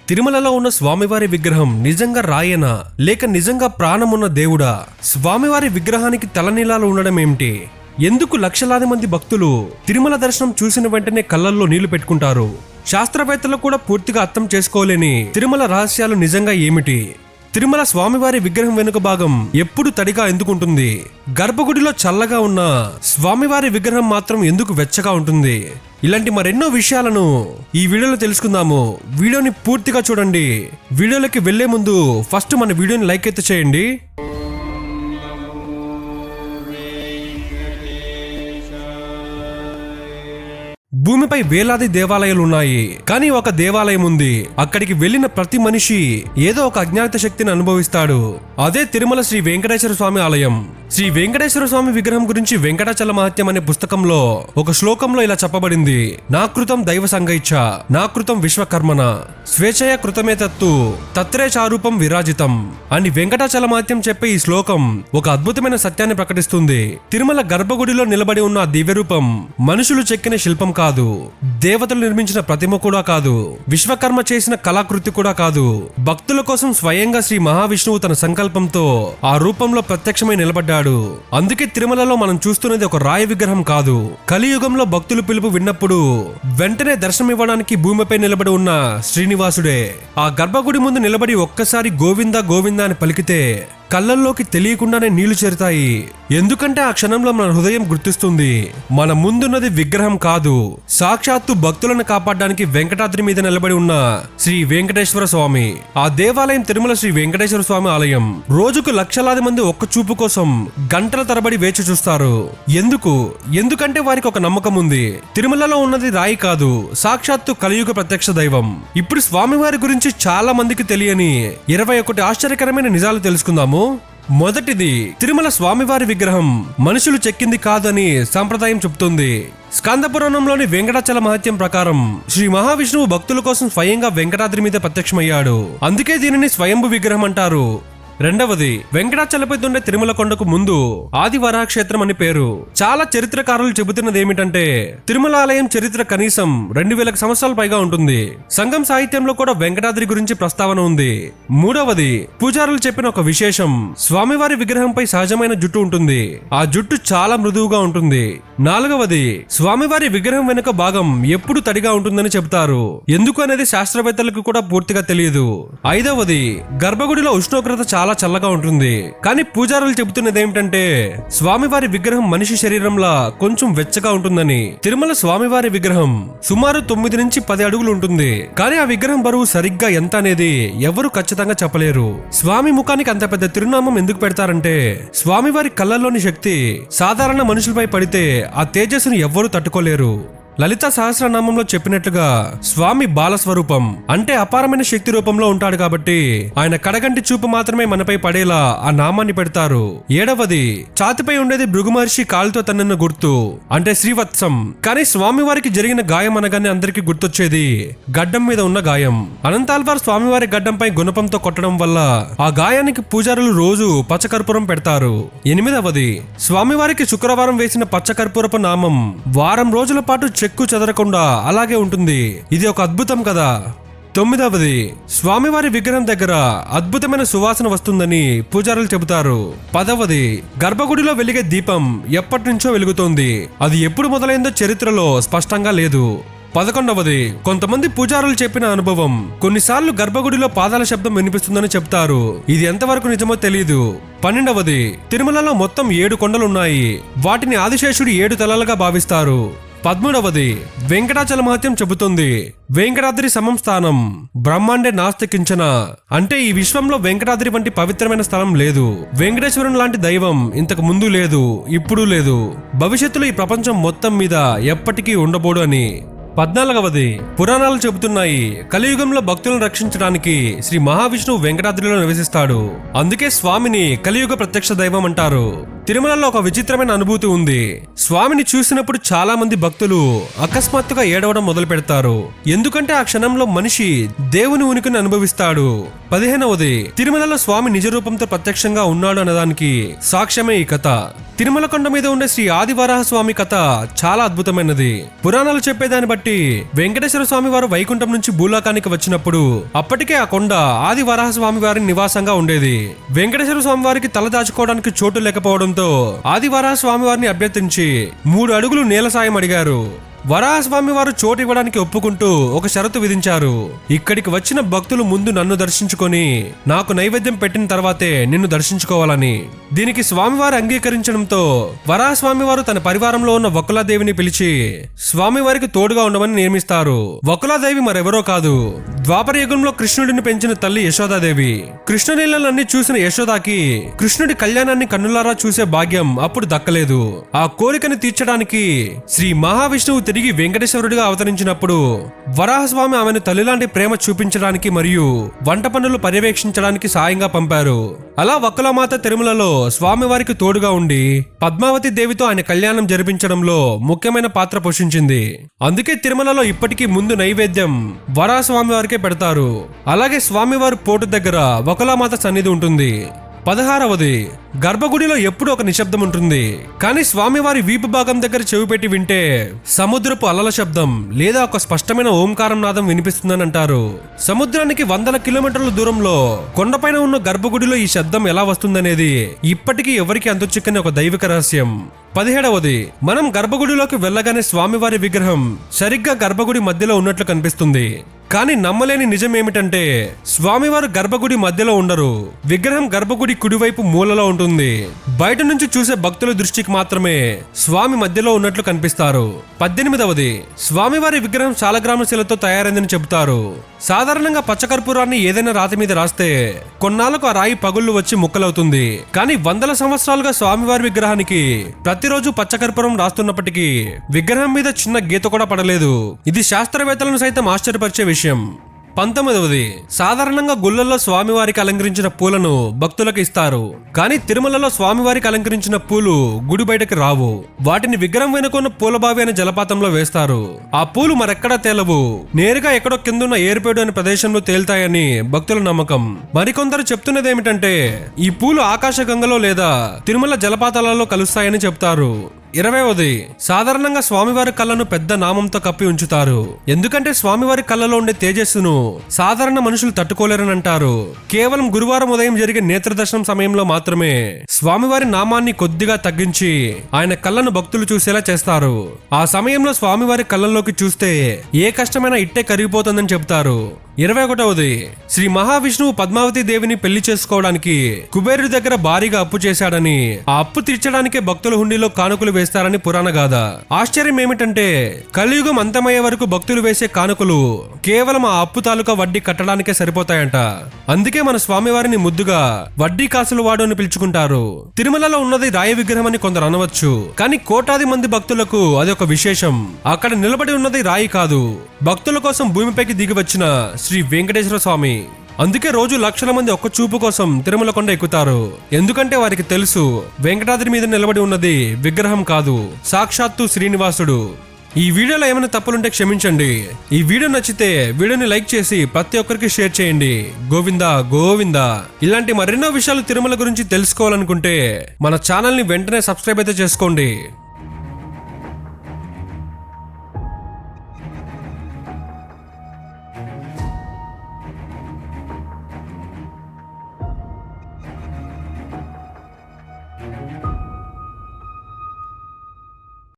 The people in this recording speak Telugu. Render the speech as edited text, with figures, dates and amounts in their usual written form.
తిరుమలలో ఉన్న స్వామివారి విగ్రహం నిజంగా రాయేనా లేక నిజంగా ప్రాణమున్న దేవుడా? స్వామివారి విగ్రహానికి తలనీలాలు ఉండడం ఏమిటి? ఎందుకు లక్షలాది మంది భక్తులు తిరుమల దర్శనం చూసిన వెంటనే కళ్ళల్లో నీళ్లు పెట్టుకుంటారు? శాస్త్రవేత్తలు కూడా పూర్తిగా అర్థం చేసుకోలేని తిరుమల రహస్యాలు నిజంగా ఏమిటి? తిరుమల స్వామివారి విగ్రహం వెనుక భాగం ఎప్పుడు తడిగా ఎందుకుంటుంది? గర్భగుడిలో చల్లగా ఉన్న స్వామివారి విగ్రహం మాత్రం ఎందుకు వెచ్చగా ఉంటుంది? ఇలాంటి మరెన్నో విషయాలను ఈ వీడియోలో తెలుసుకుందాము. వీడియోని పూర్తిగా చూడండి. వీడియోలోకి వెళ్లే ముందు ఫస్ట్ మన వీడియోని లైక్ అయితే చేయండి. భూమిపై వేలాది దేవాలయాలు ఉన్నాయి, కానీ ఒక దేవాలయం ఉంది. అక్కడికి వెళ్లిన ప్రతి మనిషి ఏదో ఒక అజ్ఞాత శక్తిని అనుభవిస్తాడు. అదే తిరుమల శ్రీ వెంకటేశ్వర స్వామి ఆలయం. శ్రీ వెంకటేశ్వర స్వామి విగ్రహం గురించి వెంకటాచల మహత్యం అనే పుస్తకంలో ఒక శ్లోకంలో ఇలా చెప్పబడింది: నా కృతం దైవ సంగైచ్ఛ, నా కృతం విశ్వకర్మణ, స్వేచ్ఛయ కృతమే తత్తు తత్రే చారూపం విరాజితం అని వెంకటాచల మహత్యం చెప్పే ఈ శ్లోకం ఒక అద్భుతమైన సత్యాన్ని ప్రకటిస్తుంది. తిరుమల గర్భగుడిలో నిలబడి ఉన్న ఆ దివ్య రూపం మనుషులు చెక్కిన శిల్పం కాదు, దేవతలు నిర్మించిన ప్రతిమ కూడా కాదు, విశ్వకర్మ చేసిన కళాకృతి కూడా కాదు. భక్తుల కోసం స్వయంగా శ్రీ మహావిష్ణువు తన సంకల్పంతో ఆ రూపంలో ప్రత్యక్షమై నిలబడ్డాడు. అందుకే తిరుమలలో మనం చూస్తున్నది ఒక రాయి విగ్రహం కాదు. కలియుగంలో భక్తులు పిలుపు విన్నప్పుడు వెంటనే దర్శనం ఇవ్వడానికి భూమిపై నిలబడి ఉన్న శ్రీనివాసుడే. ఆ గర్భగుడి ముందు నిలబడి ఒక్కసారి గోవిందా గోవిందా అని పలికితే కళ్ళల్లోకి తెలియకుండానే నీళ్లు చేరుతాయి. ఎందుకంటే ఆ క్షణంలో మన హృదయం గుర్తిస్తుంది, మన ముందున్నది విగ్రహం కాదు, సాక్షాత్తు భక్తులను కాపాడడానికి వెంకటాద్రి మీద నిలబడి ఉన్న శ్రీ వెంకటేశ్వర స్వామి. ఆ దేవాలయం తిరుమల శ్రీ వెంకటేశ్వర స్వామి ఆలయం. రోజుకు లక్షలాది మంది ఒక్క చూపు కోసం గంటల తరబడి వేచి చూస్తారు. ఎందుకంటే వారికి ఒక నమ్మకం ఉంది, తిరుమలలో ఉన్నది రాయి కాదు, సాక్షాత్తు కలియుగ ప్రత్యక్ష దైవం. ఇప్పుడు స్వామివారి గురించి చాలా మందికి తెలియని 21 ఆశ్చర్యకరమైన నిజాలు తెలుసుకుందాము. మొదటిది, తిరుమల స్వామివారి విగ్రహం మనుషులు చెక్కింది కాదని సంప్రదాయం చెబుతుంది. స్కంద పురాణంలోని వెంకటాచల మహత్యం ప్రకారం శ్రీ మహావిష్ణువు భక్తుల కోసం స్వయంగా వెంకటాద్రి మీద ప్రత్యక్షమయ్యాడు. అందుకే దీనిని స్వయంభు విగ్రహం అంటారు. రెండవది, వెంకటాచలపై ఉండే తిరుమల కొండకు ముందు ఆదివరాహ క్షేత్రం అని పేరు. చాలా చరిత్రకారులు చెబుతున్నది ఏమిటంటే తిరుమల ఆలయం చరిత్ర కనీసం 2000 సంవత్సరాల పైగా ఉంటుంది. సంఘం సాహిత్యంలో కూడా వెంకటాద్రి గురించి ప్రస్తావన ఉంది. మూడవది, పూజారులు చెప్పిన ఒక విశేషం, స్వామివారి విగ్రహంపై సహజమైన జుట్టు ఉంటుంది. ఆ జుట్టు చాలా మృదువుగా ఉంటుంది. నాలుగవది, స్వామివారి విగ్రహం వెనుక భాగం ఎప్పుడు తడిగా ఉంటుందని చెబుతారు. ఎందుకు అనేది శాస్త్రవేత్తలకు కూడా పూర్తిగా తెలియదు. ఐదవది, గర్భగుడిలో ఉష్ణోగ్రత చాలా చల్లగా ఉంటుంది. కానీ పూజారులు చెబుతున్నది ఏమిటంటే స్వామివారి విగ్రహం మనిషి శరీరంలా కొంచెం వెచ్చగా ఉంటుందని. తిరుమల స్వామివారి విగ్రహం సుమారు 9 నుంచి 10 అడుగులు ఉంటుంది. కానీ ఆ విగ్రహం బరువు సరిగ్గా ఎంత అనేది ఎవరు ఖచ్చితంగా చెప్పలేరు. స్వామి ముఖానికి అంత పెద్ద తిరునామం ఎందుకు పెడతారంటే స్వామివారి కళ్ళల్లోని శక్తి సాధారణ మనుషులపై పడితే ఆ తేజస్సును ఎవ్వరూ తట్టుకోలేరు. లలిత సహస్రనామంలో చెప్పినట్లుగా స్వామి బాలస్వరూపం అంటే అపారమైన శక్తి రూపంలో ఉంటాడు. కాబట్టి ఆయన కడగంటి చూపు మాత్రమే మనపై పడేలా ఆ నామాన్ని పెడతారు. ఏడవది, ఛాతిపై ఉండేది భృగు మహర్షి కాలుతో తనన్న గుర్తు అంటే శ్రీవత్సం. కానీ స్వామివారికి జరిగిన గాయం అనగానే అందరికీ గుర్తొచ్చేది గడ్డం మీద ఉన్న గాయం. అనంతాల్వార్ స్వామివారి గడ్డంపై గుణపంతో కొట్టడం వల్ల ఆ గాయానికి పూజారులు రోజు పచ్చకర్పూరం పెడతారు. ఎనిమిదవది, స్వామివారికి శుక్రవారం వేసిన పచ్చకర్పూరపు నామం వారం రోజుల పాటు చెక్కు చెదరకుండా అలాగే ఉంటుంది. ఇది ఒక అద్భుతం కదా. తొమ్మిదవది, స్వామివారి విగ్రహం దగ్గర అద్భుతమైన సువాసన వస్తుందని పూజారులు చెబుతారు. పదవది, గర్భగుడిలో వెలిగే దీపం ఎప్పటి నుంచో వెలుగుతోంది. అది ఎప్పుడు మొదలైందో చరిత్రలో స్పష్టంగా లేదు. 11వది, కొంతమంది పూజారులు చెప్పిన అనుభవం, కొన్నిసార్లు గర్భగుడిలో పాదాల శబ్దం వినిపిస్తుందని చెప్తారు. ఇది ఎంతవరకు నిజమో తెలియదు. 12వది, తిరుమలలో మొత్తం 7 కొండలున్నాయి. వాటిని ఆదిశేషుడు 7 తలలుగా భావిస్తారు. 13వది, వెంకటాచల మహత్యం చెబుతుంది వెంకటాద్రి సమం స్థానం బ్రహ్మాండే నాస్తి కించన అంటే ఈ విశ్వంలో వెంకటాద్రి వంటి పవిత్రమైన స్థలం లేదు. వెంకటేశ్వరం లాంటి దైవం ఇంతకు ముందు లేదు, ఇప్పుడు లేదు, భవిష్యత్తులో ఈ ప్రపంచం మొత్తం మీద ఎప్పటికీ ఉండబోడు అని. 14వది, పురాణాలు చెబుతున్నాయి కలియుగంలో భక్తులను రక్షించడానికి శ్రీ మహావిష్ణువు వెంకటాద్రిలో నివసిస్తాడు. అందుకే స్వామిని కలియుగ ప్రత్యక్ష దైవం అంటారు. తిరుమలలో ఒక విచిత్రమైన అనుభూతి ఉంది. స్వామిని చూసినప్పుడు చాలా మంది భక్తులు అకస్మాత్తుగా ఏడవడం మొదలు పెడతారు. ఎందుకంటే ఆ క్షణంలో మనిషి దేవుని ఉనికిని అనుభవిస్తాడు. 15వది, తిరుమలలో స్వామి నిజ రూపంతో ప్రత్యక్షంగా ఉన్నాడు అన్నదానికి సాక్ష్యమే ఈ కథ. తిరుమల కొండ మీద ఉండే శ్రీ ఆదివరాహ స్వామి కథ చాలా అద్భుతమైనది. పురాణాలు చెప్పేదాన్ని బట్టి వెంకటేశ్వర స్వామి వారు వైకుంఠం నుంచి భూలోకానికి వచ్చినప్పుడు అప్పటికే ఆ కొండ ఆదివరాహ స్వామి వారి నివాసంగా ఉండేది. వెంకటేశ్వర స్వామి వారికి తల దాచుకోవడానికి చోటు లేకపోవడంతో ఆదివరాహ స్వామి వారిని అభ్యర్థించి 3 అడుగులు నేల సాయం అడిగారు. వరాహస్వామి వారు చోటు ఇవ్వడానికి ఒప్పుకుంటూ ఒక షరతు విధించారు. ఇక్కడికి వచ్చిన భక్తులు ముందు నన్ను దర్శించుకొని నాకు నైవేద్యం పెట్టిన తర్వాతే నిన్ను దర్శించుకోవాలని. దీనికి స్వామివారు అంగీకరించడంతో వరాహస్వామి వారు తన పరివారంలో ఉన్న వకులాదేవిని పిలిచి స్వామివారికి తోడుగా ఉండమని నియమిస్తారు. వకులాదేవి మరెవరో కాదు, ద్వాపర యుగంలో కృష్ణుడిని పెంచిన తల్లి యశోదాదేవి. కృష్ణలీలలన్నీ చూసిన యశోదాకి కృష్ణుడి కళ్యాణాన్ని కన్నులారా చూసే భాగ్యం అప్పుడు దక్కలేదు. ఆ కోరికను తీర్చడానికి శ్రీ మహావిష్ణువు తిరిగి వెంకటేశ్వరుడిగా అవతరించినప్పుడు వరాహస్వామి ఆమెను తల్లిలాంటి ప్రేమ చూపించడానికి మరియు వంట పనులు పర్యవేక్షించడానికి సాయంగా పంపారు. అలా వకులమాత తిరుమలలో స్వామివారికి తోడుగా ఉండి పద్మావతి దేవితో ఆయన కళ్యాణం జరిపించడంలో ముఖ్యమైన పాత్ర పోషించింది. అందుకే తిరుమలలో ఇప్పటికీ ముందు నైవేద్యం వరాహస్వామి వారికే పెడతారు. అలాగే స్వామివారి పోటు దగ్గర వకులమాత సన్నిధి ఉంటుంది. 16వది, గర్భగుడిలో ఎప్పుడు ఒక నిశ్శబ్దం ఉంటుంది. కానీ స్వామివారి వీపు భాగం దగ్గర చెవి పెట్టి వింటే సముద్రపు అలల శబ్దం లేదా ఒక స్పష్టమైన ఓంకారం నాదం వినిపిస్తుందని అంటారు. సముద్రానికి 100 కిలోమీటర్ల దూరంలో కొండపైన ఉన్న గర్భగుడిలో ఈ శబ్దం ఎలా వస్తుందనేది ఇప్పటికీ ఎవరికి అంతుచిక్కని ఒక దైవిక రహస్యం. 17వది, మనం గర్భగుడిలోకి వెళ్ళగానే స్వామివారి విగ్రహం సరిగ్గా గర్భగుడి మధ్యలో ఉన్నట్లు కనిపిస్తుంది. కానీ నమ్మలేని నిజం ఏమిటంటే స్వామివారు గర్భగుడి మధ్యలో ఉండరు. విగ్రహం గర్భగుడి కుడివైపు మూలలో ఉంటుంది. బయట నుంచి చూసే భక్తుల దృష్టికి మాత్రమే స్వామి మధ్యలో ఉన్నట్లు కనిపిస్తారు. 18వది, స్వామివారి విగ్రహం శాలగ్రామ శిలతో తయారైందని చెబుతారు. సాధారణంగా పచ్చకర్పూరాన్ని ఏదైనా రాతి మీద రాస్తే కొన్నాళ్లకు ఆ రాయి పగుళ్లు వచ్చి ముక్కలవుతుంది. కానీ వందల సంవత్సరాలుగా స్వామివారి విగ్రహానికి ప్రతిరోజు పచ్చకర్పూరం రాస్తున్నప్పటికీ విగ్రహం మీద చిన్న గీత కూడా పడలేదు. ఇది శాస్త్రవేత్తలను సైతం ఆశ్చర్యపరిచే విషయం. 19వది, సాధారణంగా గుళ్ళల్లో స్వామివారికి అలంకరించిన పూలను భక్తులకు ఇస్తారు. కానీ తిరుమలలో స్వామివారికి అలంకరించిన పూలు గుడి బయటకి రావు. వాటిని విగ్రహం వెనుకున్న పూలబావి అనే జలపాతంలో వేస్తారు. ఆ పూలు మరెక్కడా తేలవు, నేరుగా ఎక్కడో కిందున్న ఏర్పేడు అనే ప్రదేశంలో తేలుతాయని భక్తుల నమ్మకం. మరికొందరు చెప్తున్నది ఏమిటంటే ఈ పూలు ఆకాశ గంగలో లేదా తిరుమల జలపాతాలలో కలుస్తాయని చెప్తారు. 20వది, సాధారణంగా స్వామివారి కళ్ళను పెద్ద నామంతో కప్పి ఉంచుతారు. ఎందుకంటే స్వామివారి కళ్ళలో ఉండే తేజస్సును సాధారణ మనుషులు తట్టుకోలేరని అంటారు. కేవలం గురువారం ఉదయం జరిగే నేత్రదర్శనం సమయంలో మాత్రమే స్వామివారి నామాన్ని కొద్దిగా తగ్గించి ఆయన కళ్ళను భక్తులు చూసేలా చేస్తారు. ఆ సమయంలో స్వామివారి కళ్ళల్లోకి చూస్తే ఏ కష్టమైనా ఇట్టే కరిగిపోతుందని చెబుతారు. 21వది, శ్రీ మహావిష్ణువు పద్మావతి దేవిని పెళ్లి చేసుకోవడానికి కుబేరుడి దగ్గర భారీగా అప్పు చేశాడని, ఆ అప్పు తీర్చడానికే భక్తుల హుండీలో కానుకలు వేస్తారని పురాణ గాథ. ఆశ్చర్యం ఏమిటంటే కలియుగం అంతమయ్యే వరకు భక్తులు వేసే కానుకలు కేవలం ఆ అప్పు తాలూకా వడ్డీ కట్టడానికే సరిపోతాయంట. అందుకే మన స్వామివారిని ముద్దుగా వడ్డీ కాసులు వాడు అని పిలుచుకుంటారు. తిరుమలలో ఉన్నది రాయి విగ్రహం అని కొందరు అనవచ్చు, కానీ కోటాది మంది భక్తులకు అది ఒక విశేషం. అక్కడ నిలబడి ఉన్నది రాయి కాదు, భక్తుల కోసం భూమిపైకి దిగి వచ్చిన శ్రీ వెంకటేశ్వర స్వామి. అందుకే రోజు లక్షల మంది ఒక్క చూపు కోసం తిరుమల కొండ ఎక్కుతారు. ఎందుకంటే వారికి తెలుసు వెంకటాద్రి మీద నిలబడి ఉన్నది విగ్రహం కాదు, సాక్షాత్తు శ్రీనివాసుడు. ఈ వీడియోలో ఏమైనా తప్పులుంటే క్షమించండి. ఈ వీడియో నచ్చితే వీడియోని లైక్ చేసి ప్రతి ఒక్కరికి షేర్ చేయండి. గోవిందా గోవిందా. ఇలాంటి మరెన్నో విషయాలు తిరుమల గురించి తెలుసుకోవాలనుకుంటే మన ఛానల్ ని వెంటనే సబ్స్క్రైబ్ అయితే చేసుకోండి.